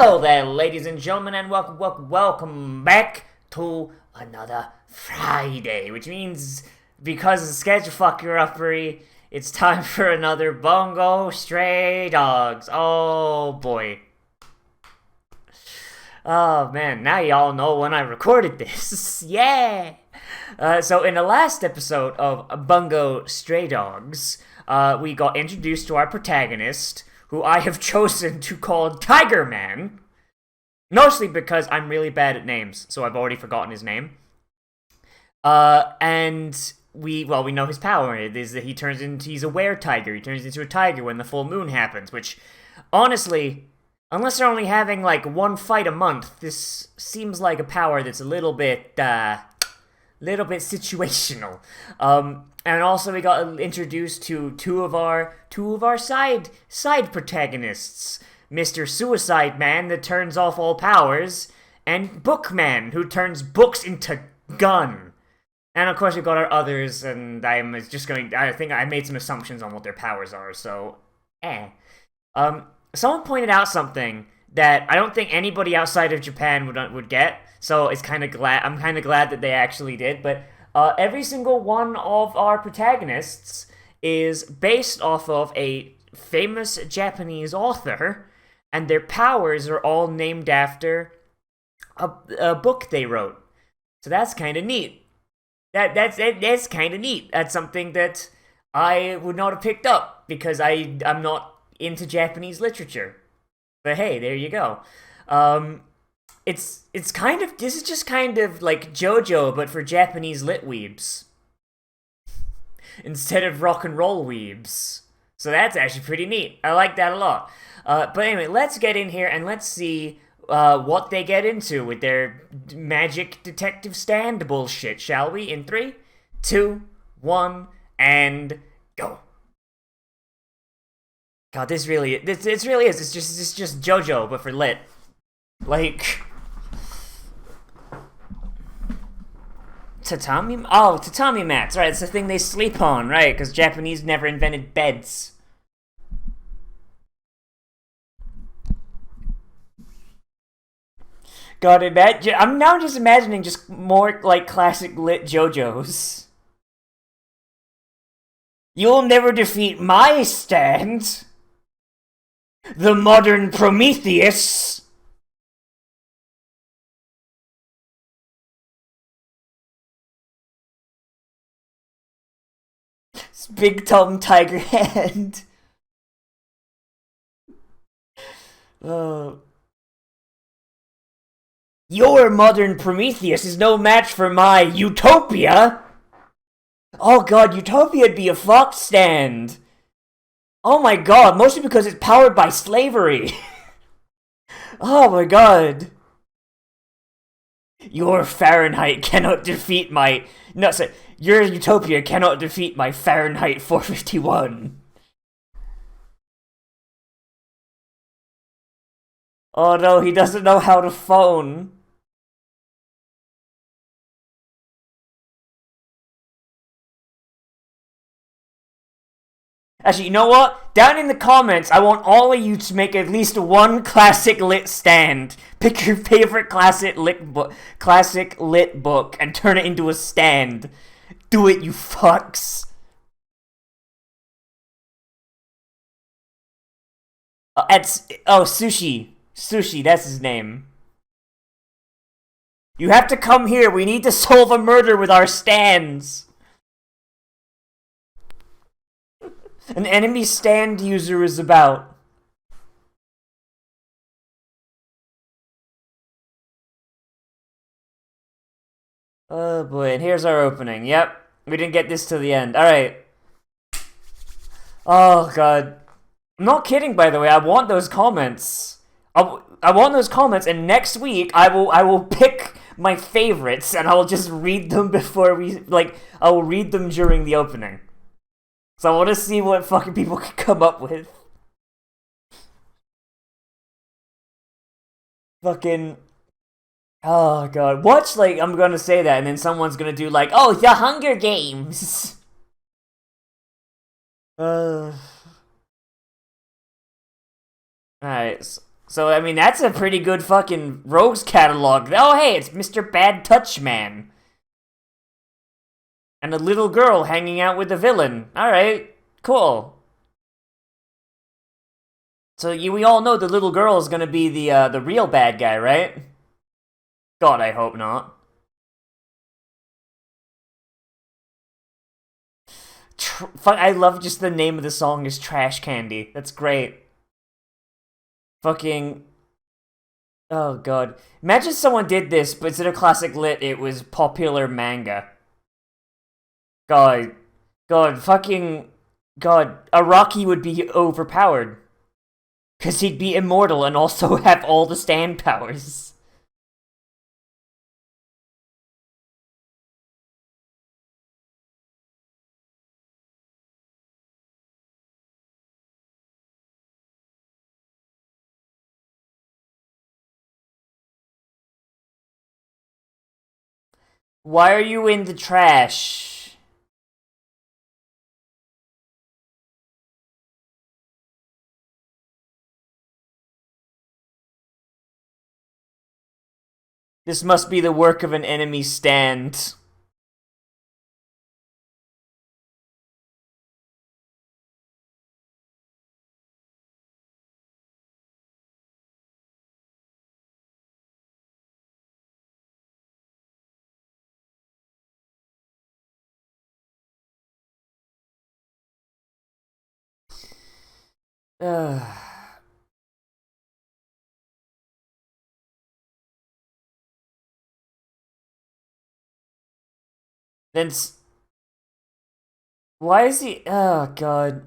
Hello there, ladies and gentlemen, and welcome back to another Friday, which means because of schedule fuckery, it's time for another Bungo Stray Dogs. Oh boy. Oh man, now y'all know when I recorded this. Yeah! So in the last episode of Bungo Stray Dogs, we got introduced to our protagonist, who I have chosen to call Tiger Man. Mostly because I'm really bad at names, so I've already forgotten his name. And we know his power is that he's a were-tiger. He turns into a tiger when the full moon happens, which, honestly, unless they're only having, like, one fight a month, this seems like a power that's a little bit situational. And also we got introduced to two of our side protagonists, Mr. Suicide Man that turns off all powers, and Bookman who turns books into gun. And of course we've got our others, and I think I made some assumptions on what their powers are, so someone pointed out something that I don't think anybody outside of Japan would get. So I'm kind of glad that they actually did. But every single one of our protagonists is based off of a famous Japanese author, and their powers are all named after a book they wrote. So that's kind of neat. That's kind of neat. That's something that I would not have picked up because I'm not into Japanese literature. But hey, there you go. This is just kind of like JoJo, but for Japanese lit weebs. Instead of rock and roll weebs. So that's actually pretty neat. I like that a lot. But anyway, let's get in here and let's see what they get into with their magic detective stand bullshit, shall we? In 3, 2, 1, and go. God, this really is. It's just JoJo, but for lit. Like, tatami mats, right? It's the thing they sleep on, right? Because Japanese never invented beds. God, I'm now just imagining just more, like, classic lit JoJos. You'll never defeat my stand! The modern Prometheus! It's big tongue tiger hand. Your modern Prometheus is no match for my Utopia! Oh god, Utopia'd be a fox stand! Oh my god, mostly because it's powered by slavery! Oh my god! Your Fahrenheit cannot defeat my... No, sorry. Your Utopia cannot defeat my Fahrenheit 451. Oh no, he doesn't know how to phone. Actually, you know what? Down in the comments, I want all of you to make at least one classic lit stand. Pick your favorite classic lit book and turn it into a stand. Do it, you fucks. Sushi. Sushi, that's his name. You have to come here. We need to solve a murder with our stands. An enemy stand user is about. Oh boy, and here's our opening. Yep, we didn't get this till the end. Alright. Oh god. I'm not kidding, by the way. I want those comments. I want those comments, and next week I will pick my favorites, and I'll just read them before I will read them during the opening. So I want to see what fucking people can come up with. Fucking... Oh god. Watch, like, I'm gonna say that, and then someone's gonna do, like, oh, The Hunger Games! Alright, So, I mean, that's a pretty good fucking rogues catalog. Oh, hey, it's Mr. Bad Touch Man. And a little girl hanging out with the villain. Alright, cool. So we all know the little girl is gonna be the real bad guy, right? God, I hope not. I love just the name of the song is Trash Candy. That's great. Fucking... Oh god. Imagine someone did this, but instead of classic lit, it was popular manga. God. God, fucking... God, Araki would be overpowered. Because he'd be immortal and also have all the stand powers. Why are you in the trash? This must be the work of an enemy stand. Ugh. Then... Why is he... Oh, God.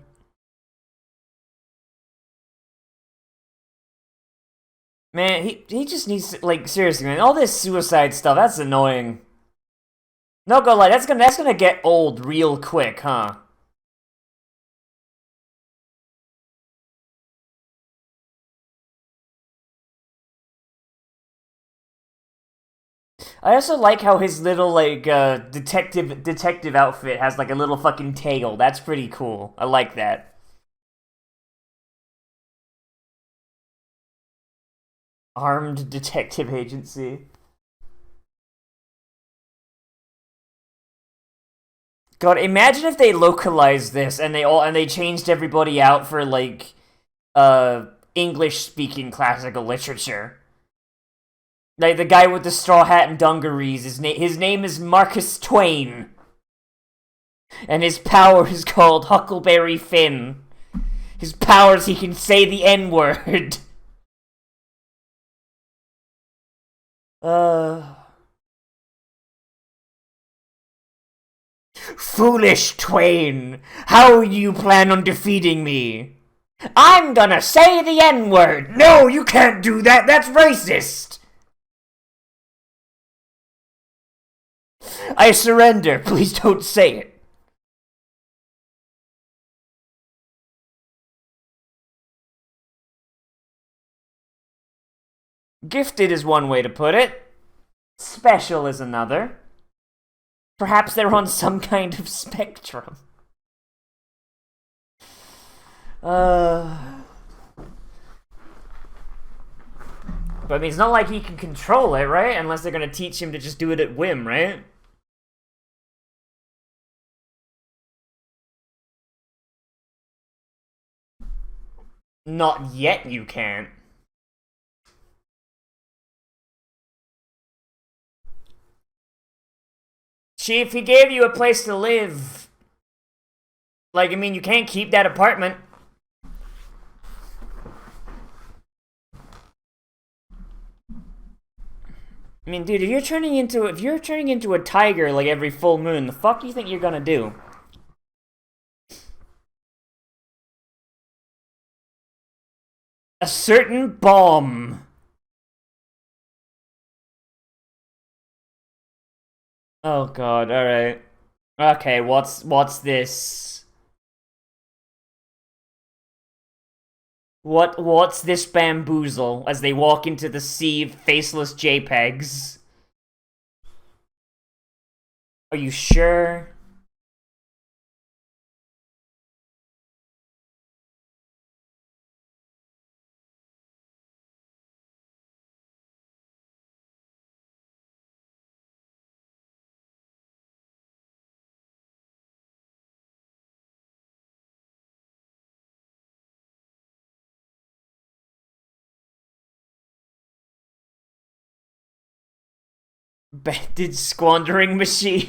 Man, he just needs to, like, seriously, man, all this suicide stuff, that's annoying. No, go lie, that's gonna get old real quick, huh? I also like how his little, like, detective outfit has, like, a little fucking tail. That's pretty cool. I like that. Armed detective agency. God, imagine if they localized this and they changed everybody out for, like, English-speaking classical literature. Like, the guy with the straw hat and dungarees, his name is Marcus Twain. And his power is called Huckleberry Finn. His powers, he can say the N-word. Uh... Foolish Twain! How you plan on defeating me? I'm gonna say the N-word! No, you can't do that! That's racist! I surrender. Please don't say it. Gifted is one way to put it. Special is another. Perhaps they're on some kind of spectrum. But I mean, it's not like he can control it, right? Unless they're gonna teach him to just do it at whim, right? Not yet, you can't. Chief, he gave you a place to live. Like, I mean, you can't keep that apartment. I mean, dude, if you're turning into a tiger like every full moon, the fuck do you think you're gonna do? A certain bomb. Oh god, alright. Okay, what's this? What's this bamboozle as they walk into the sea of faceless JPEGs? Are you sure? Bandage squandering machine.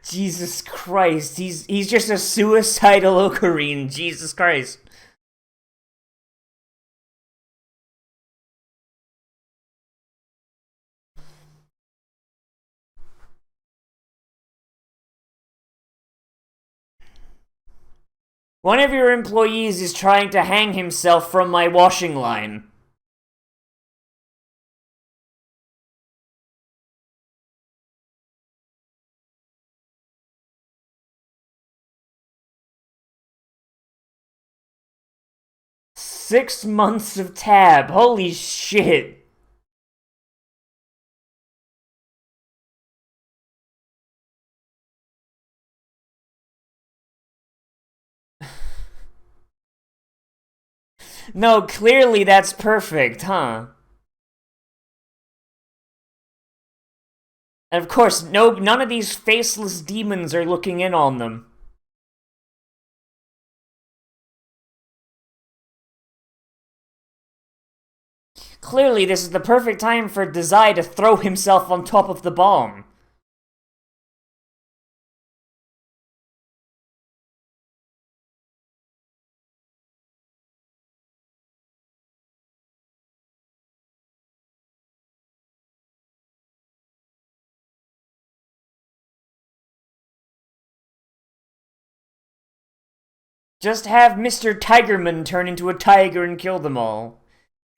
Jesus Christ, he's just a suicidal ocarine. Jesus Christ. One of your employees is trying to hang himself from my washing line. 6 months of tab. Holy shit. No, clearly that's perfect, huh? And of course, none of these faceless demons are looking in on them. Clearly, this is the perfect time for Dazai to throw himself on top of the bomb. Just have Mr. Tigerman turn into a tiger and kill them all.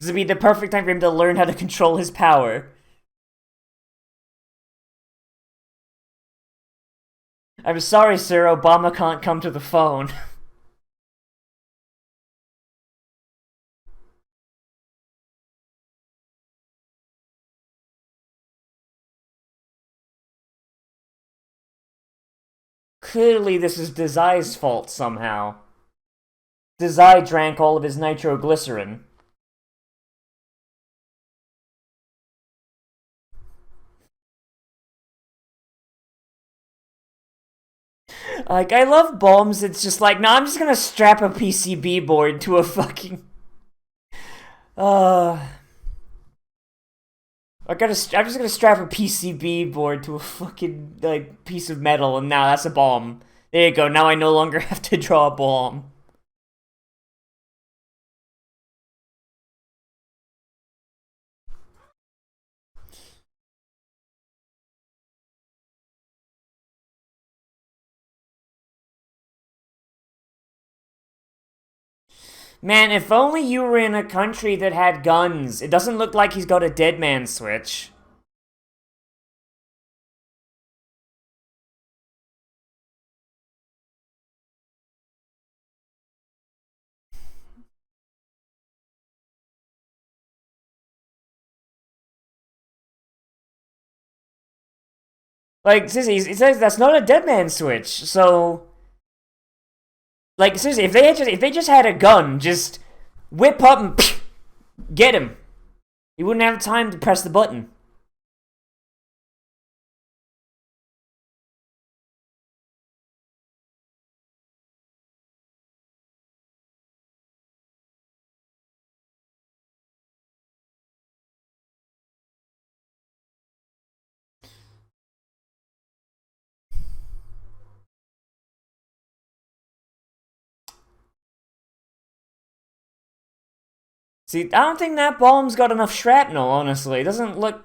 This would be the perfect time for him to learn how to control his power. I'm sorry, sir, Obama can't come to the phone. Clearly, this is Dazai's fault somehow. Dazai drank all of his nitroglycerin. Like, I love bombs. It's just like, no, I'm just gonna strap a PCB board to a fucking. Uh. I'm just gonna strap a PCB board to a fucking, like, piece of metal, and now that's a bomb. There you go, now I no longer have to draw a bomb. Man, if only you were in a country that had guns. It doesn't look like he's got a dead man switch. Like, seriously, it says that's not a dead man switch, so... Like, seriously, if they just had a gun, just whip up and get him. He wouldn't have time to press the button. See, I don't think that bomb's got enough shrapnel, honestly. It doesn't look...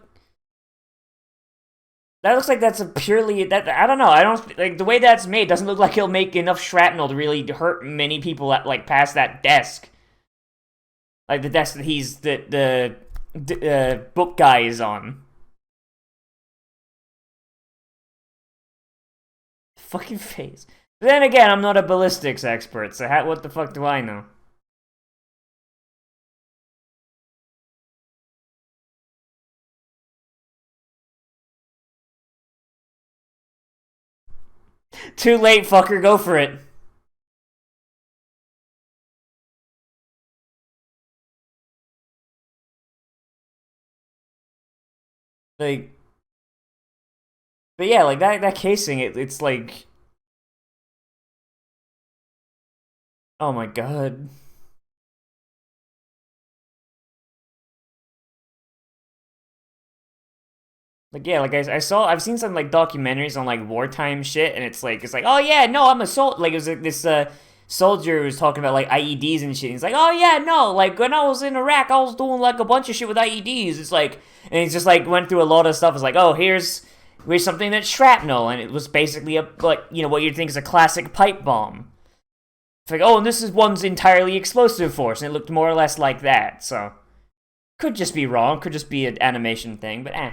That looks like that's a purely... I don't know, I don't... Like, the way that's made doesn't look like it'll make enough shrapnel to really hurt many people at, like, past that desk. Like, the desk that he's... The book guy is on. Fucking face. But then again, I'm not a ballistics expert, so what the fuck do I know? Too late, fucker, go for it. Like... But yeah, like, that casing, it's like... Oh my god. Like yeah, like I've seen some like documentaries on like wartime shit, and it's like oh yeah, no, I'm a soldier. Like it was this soldier who was talking about like IEDs and shit. He's like oh yeah, no, like when I was in Iraq, I was doing like a bunch of shit with IEDs. It's like and he's just like went through a lot of stuff. It's like oh here's something that's shrapnel, and it was basically a like what you'd think is a classic pipe bomb. It's like oh, and this is one's entirely explosive force, and it looked more or less like that. So could just be wrong, could just be an animation thing, but eh.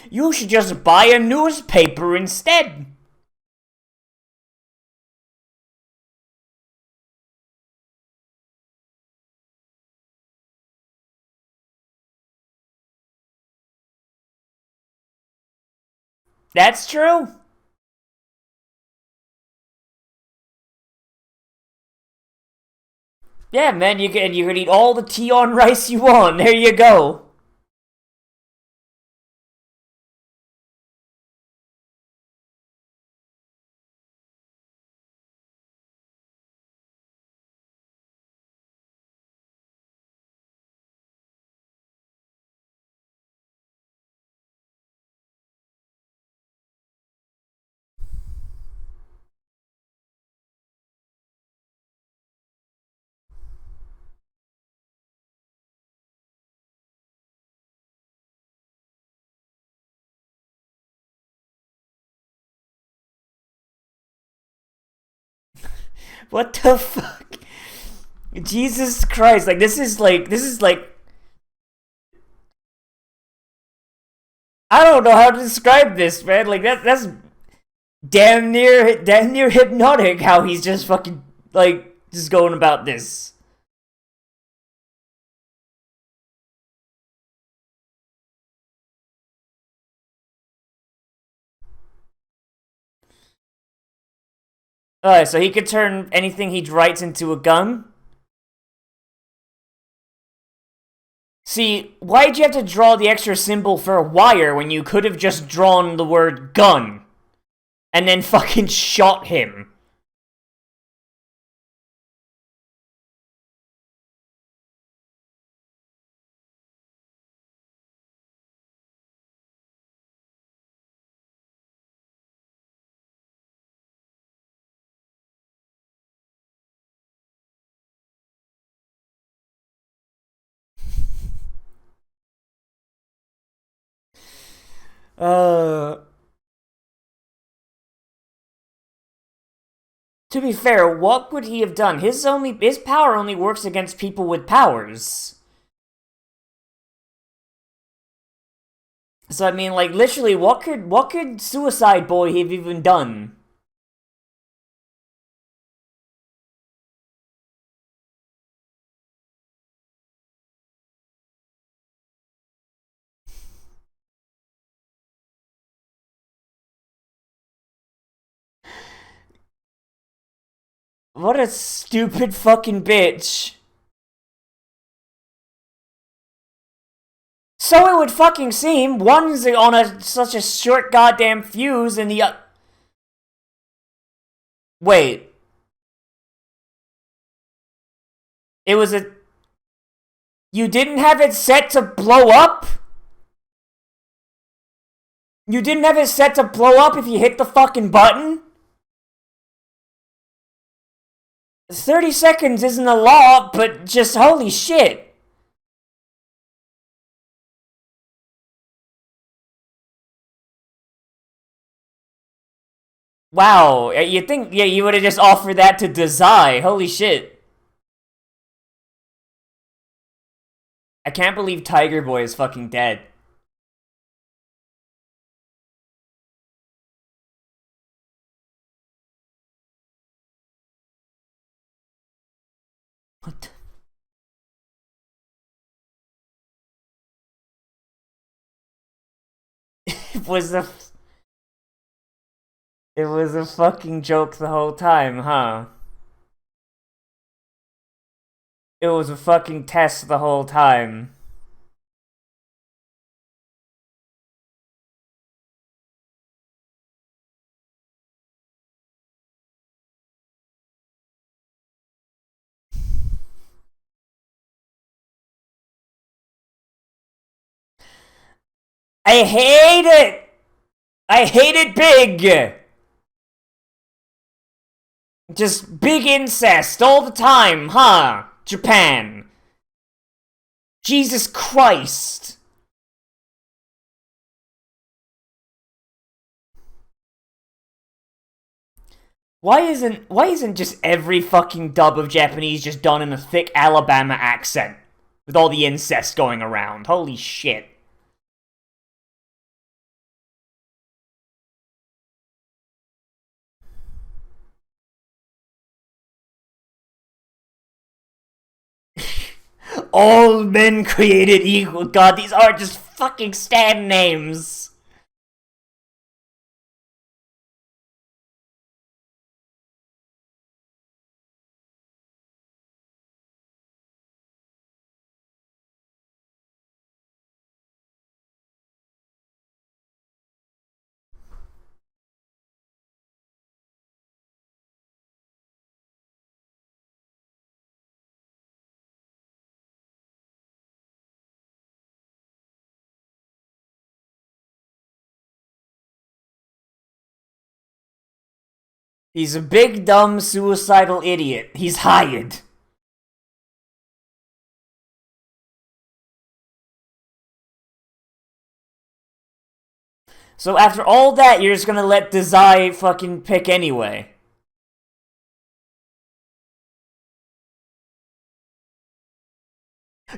You should just buy a newspaper instead. That's true. Yeah, man, you can eat all the tea on rice you want. There you go. What the fuck? Jesus Christ! Like this is like I don't know how to describe this, man. Like that's damn near hypnotic. How he's just fucking like just going about this. Alright, so he could turn anything he writes into a gun. See, why'd you have to draw the extra symbol for a wire when you could have just drawn the word gun and then fucking shot him? Uh, to be fair, what would he have done? His power only works against people with powers. So I mean, like literally, what could Suicide Boy have even done? What a stupid fucking bitch. So it would fucking seem. One's on such a short goddamn fuse, and the wait, it was a. You didn't have it set to blow up. You didn't have it set to blow up if you hit the fucking button. 30 seconds isn't a lot, but just holy shit. Wow, you think, yeah, you would have just offered that to Dazai. Holy shit. I can't believe Tiger Boy is fucking dead. What it was a. It was a fucking joke the whole time, huh? It was a fucking test the whole time. I hate it! I hate it big! Just big incest all the time, huh? Japan. Jesus Christ. Why isn't just every fucking dub of Japanese just done in a thick Alabama accent? With all the incest going around. Holy shit. All men created equal. God, these are just fucking stand names. He's a big, dumb, suicidal idiot. He's hired. So after all that, you're just gonna let Dazai fucking pick anyway.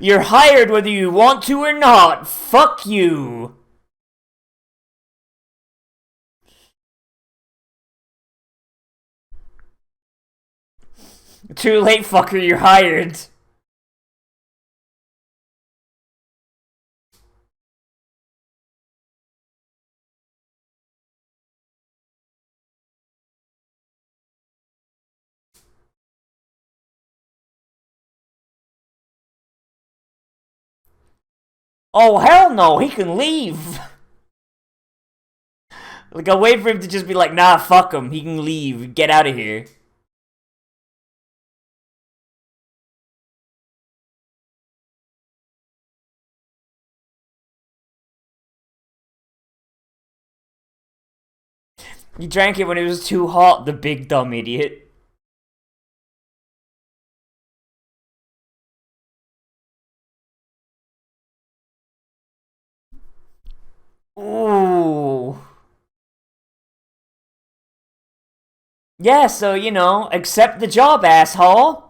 You're hired whether you want to or not. Fuck you. Too late, fucker, you're hired. Oh, hell no, he can leave. Like, I wait for him to just be like, nah, fuck him, he can leave, get out of here. You drank it when it was too hot, the big dumb idiot. Ooh. Yeah, so, you know, accept the job, asshole.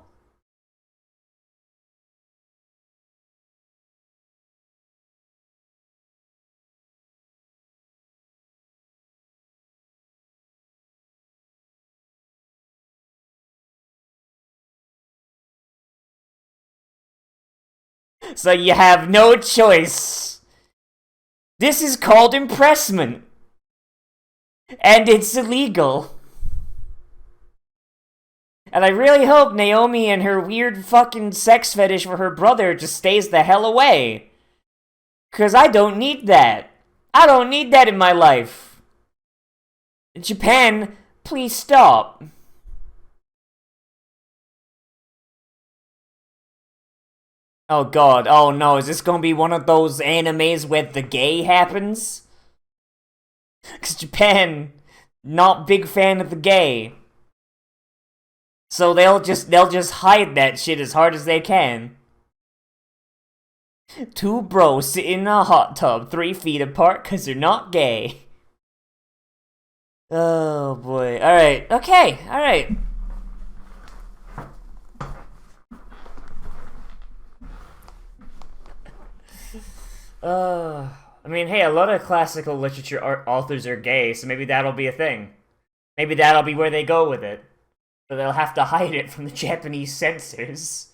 So you have no choice. This is called impressment. And it's illegal. And I really hope Naomi and her weird fucking sex fetish for her brother just stays the hell away. 'Cause I don't need that. I don't need that in my life. Japan, please stop. Oh god, oh no, is this gonna be one of those animes where the gay happens? 'Cause Japan, not big fan of the gay. So they'll just hide that shit as hard as they can. Two bros sitting in a hot tub 3 feet apart because they're not gay. Oh boy. Alright, okay, alright. I mean, hey, a lot of classical literature authors are gay, so maybe that'll be a thing. Maybe that'll be where they go with it. But they'll have to hide it from the Japanese censors.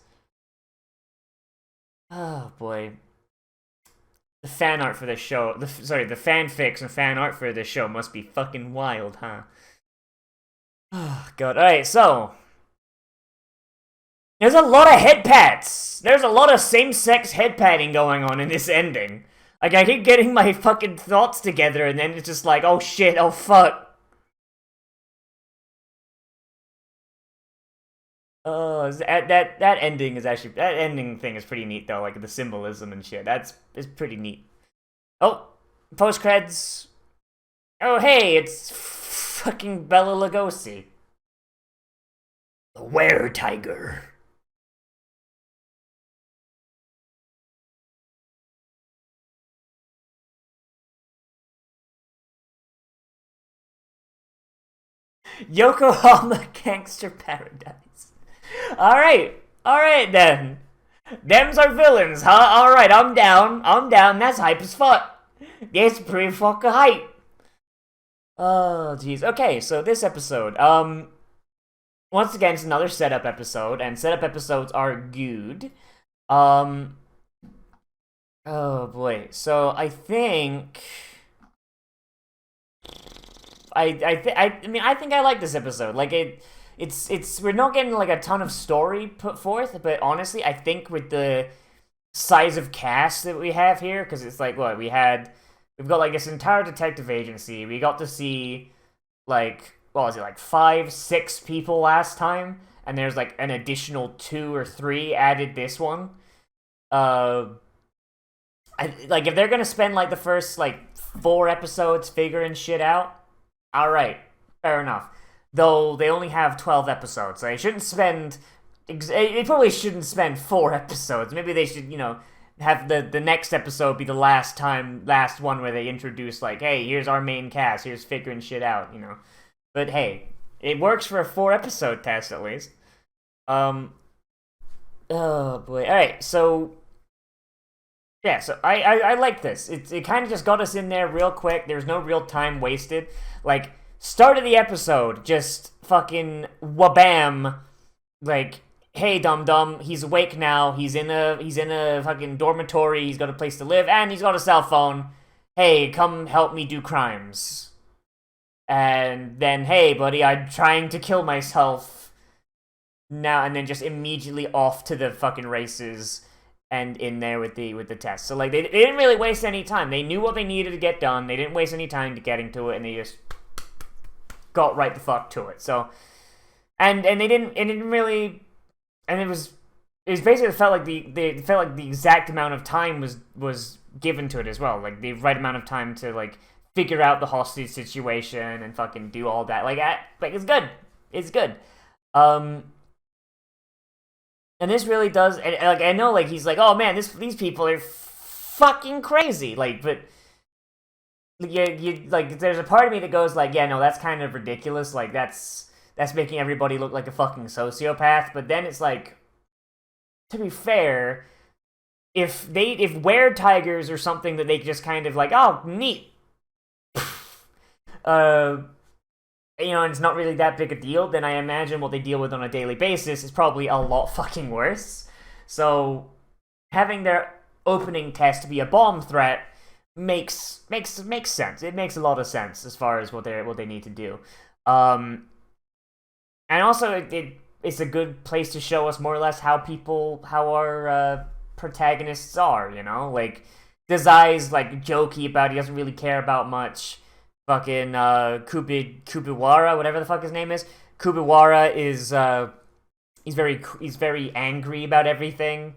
Oh boy. The fan art for this show, the fanfics and fan art for this show must be fucking wild, huh? Oh god, alright, so. There's a lot of head pats! There's a lot of same-sex head patting going on in this ending. Like, I keep getting my fucking thoughts together and then it's just like, oh shit, oh fuck. That ending is actually, that ending thing is pretty neat though, like the symbolism and shit. It's pretty neat. Oh, post creds. Oh hey, it's fucking Bella Lugosi, the were tiger. Yokohama Gangster Paradise. All right then. Them's our villains, huh? All right, I'm down. I'm down. That's hype as fuck. That's pretty fucking hype. Oh, jeez. Okay, so this episode, once again, it's another setup episode, and setup episodes are good. Um, oh boy. So I think I mean I think I like this episode. Like it's we're not getting like a ton of story put forth, but honestly, I think with the size of cast that we have here, because it's like what we've got like this entire detective agency. We got to see like what was it like 5, 6 people last time, and there's like an additional 2 or 3 added this one. Uh, like if they're gonna spend like the first like 4 episodes figuring shit out, all right, fair enough. Though they only have 12 episodes, so they shouldn't spend. They probably shouldn't spend 4 episodes. Maybe they should, have the next episode be the last one where they introduce like, hey, here's our main cast, here's figuring shit out. But hey, it works for a 4 episode test at least. Oh boy. All right, so yeah, so I like this. It kind of just got us in there real quick. There's no real time wasted. Like start of the episode, just fucking wabam, like hey dum dum, he's awake now. He's in a fucking dormitory. He's got a place to live, and he's got a cell phone. Hey, come help me do crimes. And then hey buddy, I'm trying to kill myself now, and then just immediately off to the fucking races and in there with the test. So like they didn't really waste any time. They knew what they needed to get done. They didn't waste any time getting to it, and they just got right the fuck to it. So and they didn't really, and it basically felt like the exact amount of time was given to it as well. Like the right amount of time to like figure out the hostage situation and fucking do all that. Like it's good. It's good. And this really does, and like I know, like he's like, oh man, these people are fucking crazy. Like, but you like, there's a part of me that goes like, yeah, no, that's kind of ridiculous. Like that's making everybody look like a fucking sociopath. But then it's like, to be fair, if were tigers or something that they just kind of like, oh neat, uh, and it's not really that big a deal, then I imagine what they deal with on a daily basis is probably a lot fucking worse. So having their opening test be a bomb threat makes sense. It makes a lot of sense as far as what they need to do. And also it's a good place to show us more or less how our protagonists are. Like Desai's like jokey about he doesn't really care about much. Fucking Kubiwara, whatever the fuck his name is. Kubiwara is he's very angry about everything,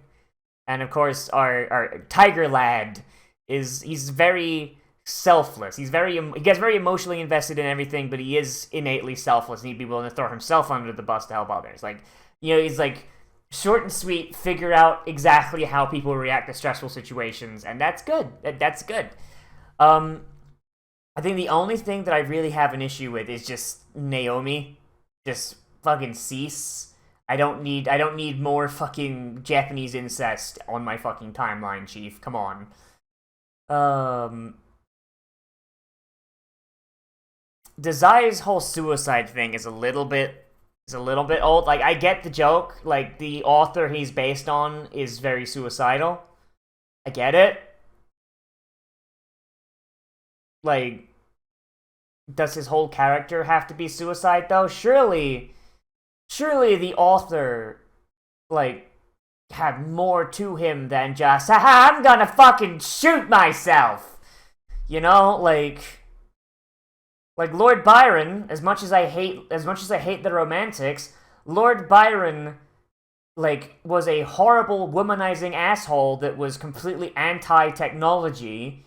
and of course our Tiger Lad he's very selfless. He gets very emotionally invested in everything, but he is innately selfless, and he'd be willing to throw himself under the bus to help others. Like he's like short and sweet, figure out exactly how people react to stressful situations, and that's good. That's good. I think the only thing that I really have an issue with is just Naomi. Just fucking cease. I don't need more fucking Japanese incest on my fucking timeline, Chief. Come on. Desai's whole suicide thing is a little bit old. Like I get the joke. Like the author he's based on is very suicidal. I get it. Like, does his whole character have to be suicide though? Surely the author like had more to him than just I'm gonna fucking shoot myself. Like Lord Byron, as much as I hate the Romantics, Lord Byron like was a horrible womanizing asshole that was completely anti-technology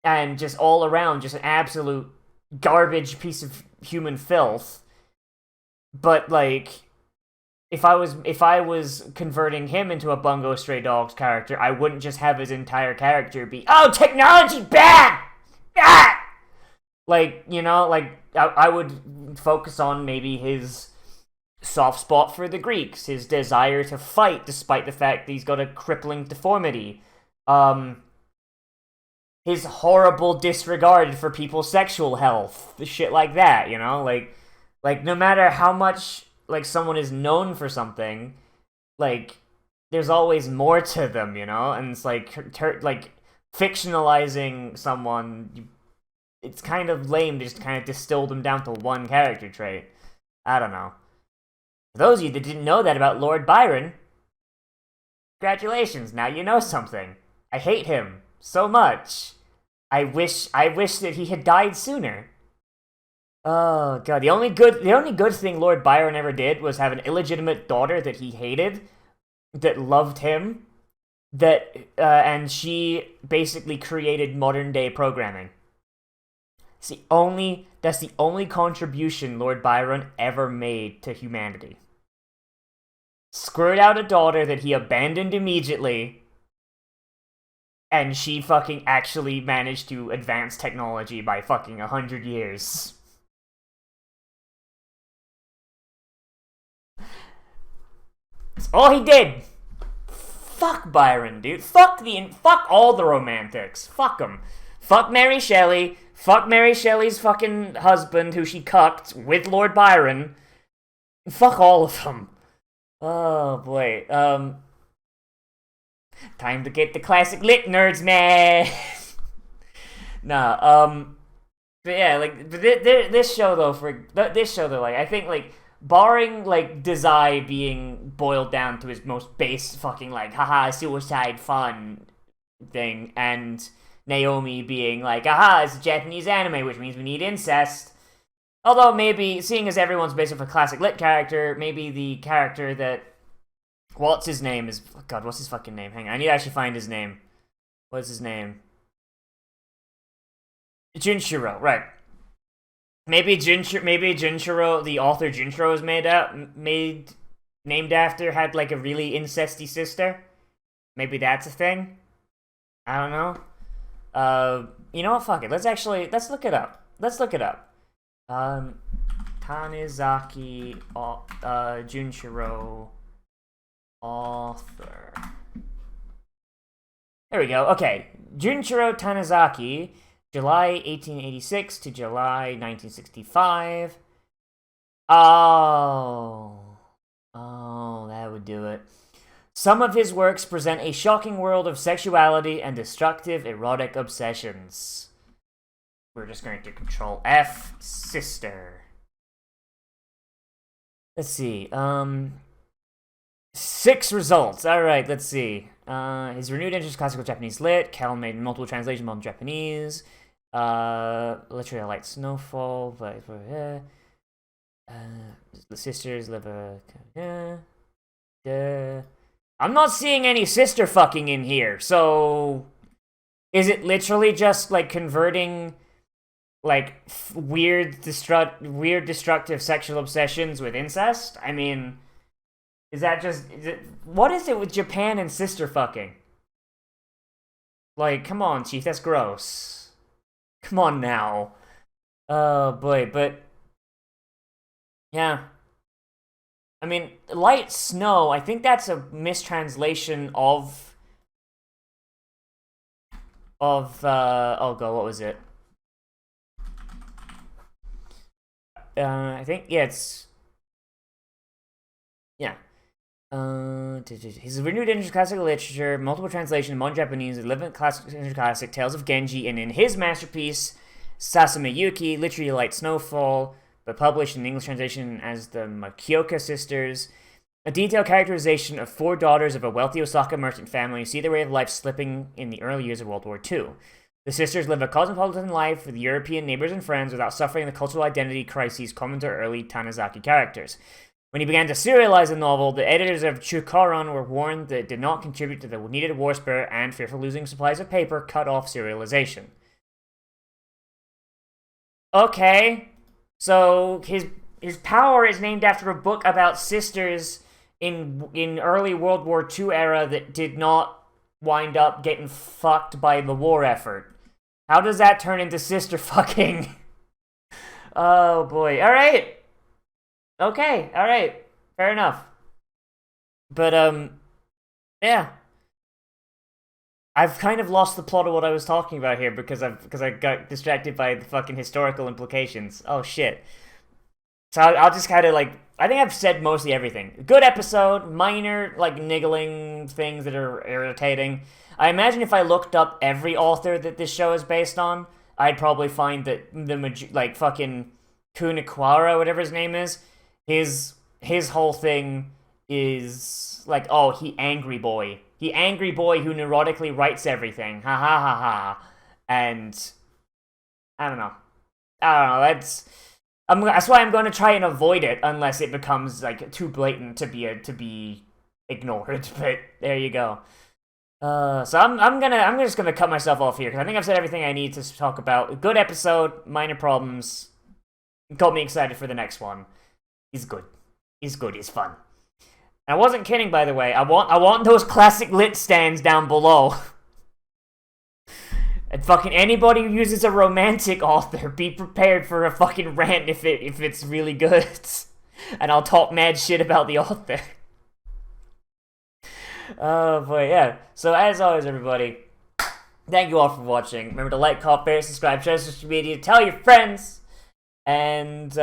and just all around just an absolute garbage piece of human filth. But like, if I was converting him into a Bungo Stray Dogs character, I wouldn't just have his entire character be, oh, technology bad! Ah! Like, you know, like, I would focus on maybe his soft spot for the Greeks, his desire to fight despite the fact that he's got a crippling deformity, his horrible disregard for people's sexual health, shit like that, you know? Like no matter how much, like, someone is known for something, like, there's always more to them, you know? And it's like, like, fictionalizing someone, it's kind of lame to just kind of distill them down to one character trait. I don't know. For those of you that didn't know that about Lord Byron, congratulations, now you know something. I hate him so much. I wish that he had died sooner. Oh god, the only good thing Lord Byron ever did was have an illegitimate daughter that he hated, that loved him, and she basically created modern day programming. That's the only contribution Lord Byron ever made to humanity. Screwed out a daughter that he abandoned immediately, and she fucking actually managed to advance technology by fucking 100 years. That's all he did. Fuck Byron, dude. Fuck all the romantics. Fuck them. Fuck Mary Shelley. Fuck Mary Shelley's fucking husband, who she cucked with Lord Byron. Fuck all of them. Oh boy. Time to get the classic lit nerds, man. Nah. But yeah, like this show though, like, I think, like, barring, like, Dazai being boiled down to his most base fucking, like, haha, suicide fun thing, and Naomi being like, aha, it's a Japanese anime, which means we need incest. Although maybe, seeing as everyone's based off a classic lit character, maybe the character that, what's his name is, god, what's his fucking name? Hang on, I need to actually find his name. What's his name? Junshiro, right. Maybe Junshiro, the author Junshiro is named after, had, like, a really incesty sister. Maybe that's a thing. I don't know. You know what? Fuck it. Let's look it up. Tanizaki, Junshiro, author. There we go. Okay. Junshiro Tanizaki, July 1886 to July 1965. Oh, that would do it. Some of his works present a shocking world of sexuality and destructive erotic obsessions. We're just going to Control F, sister. Let's see, 6 results. Alright, let's see. His renewed interest in classical Japanese lit. Cal made multiple translations on Japanese. Literally a light snowfall, but the sisters live I'm not seeing any sister fucking in here, so is it literally just, like, converting, like, weird destructive sexual obsessions with incest? I mean, what is it with Japan and sister fucking? Like, come on, Chief, that's gross. Come on now. Oh boy, but yeah. I mean, light snow, I think that's a mistranslation of oh god, what was it? I think, yeah, it's, yeah. His renewed interest in classical literature, multiple translations, modern Japanese, 11 classic Tales of Genji, and in his masterpiece, Sasame Yuki, literally light snowfall, but published in English translation as the Makioka sisters, a detailed characterization of 4 daughters of a wealthy Osaka merchant family who see their way of life slipping in the early years of World War II. The sisters live a cosmopolitan life with European neighbors and friends without suffering the cultural identity crises common to early Tanizaki characters. When he began to serialize the novel, the editors of Chukaron were warned that it did not contribute to the needed war spirit and, fearful losing supplies of paper, cut off serialization. Okay. So his power is named after a book about sisters in early World War II era that did not wind up getting fucked by the war effort. How does that turn into sister fucking? Oh boy. All right. Okay. All right. Fair enough. But yeah. I've kind of lost the plot of what I was talking about here because I got distracted by the fucking historical implications. Oh shit. So I'll just kind of like I think I've said mostly everything. Good episode, minor like niggling things that are irritating. I imagine if I looked up every author that this show is based on, I'd probably find that like fucking Kunikwara, whatever his name is, his whole thing is like, oh, he angry boy who neurotically writes everything, ha ha ha ha, and I don't know, that's why I'm going to try and avoid it unless it becomes like too blatant to be ignored. But there you go. So I'm just gonna cut myself off here because I think I've said everything I need to talk about. Good episode, minor problems. Got me excited for the next one. He's good. He's good. He's fun. And I wasn't kidding, by the way. I want those classic lit stands down below. And fucking anybody who uses a romantic author, be prepared for a fucking rant if it's really good. And I'll talk mad shit about the author. Oh boy, yeah. So as always, everybody, thank you all for watching. Remember to like, comment, favorite, subscribe, share social media, tell your friends, and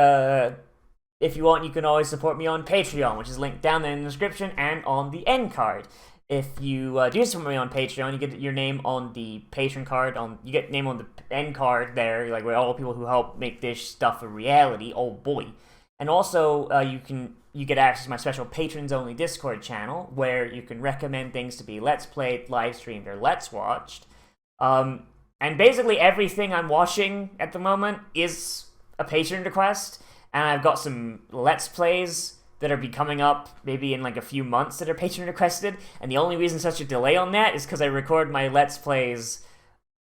if you want, you can always support me on Patreon, which is linked down there in the description and on the end card. If you do support me on Patreon, you get your name on the patron card. You get name on the end card there, like with all the people who help make this stuff a reality. Oh boy! And also, you get access to my special patrons only Discord channel where you can recommend things to be Let's Played, live streamed, or Let's Watched. And basically everything I'm watching at the moment is a patron request, and I've got some Let's Plays that are be coming up maybe in like a few months that are patron requested, and the only reason such a delay on that is because I record my Let's Plays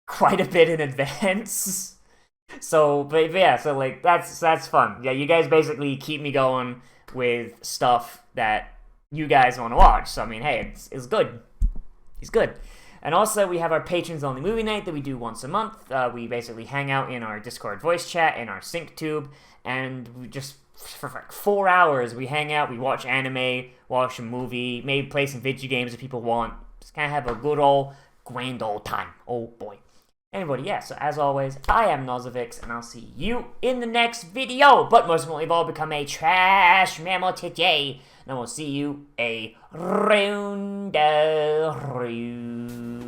quite a bit in advance. But yeah, so like that's fun. Yeah, you guys basically keep me going with stuff that you guys want to watch. So I mean, hey, it's good. He's good. And also, we have our patrons only movie night that we do once a month. We basically hang out in our Discord voice chat in our sync tube, and we just for like 4 hours we hang out. We watch anime, watch a movie, maybe play some video games if people want. Just kind of have a good old grand old time. Oh boy. Anybody, yeah, so as always, I am Nozz, and I'll see you in the next video. But most importantly of all, become a trash mammal today. And I will see you around the room.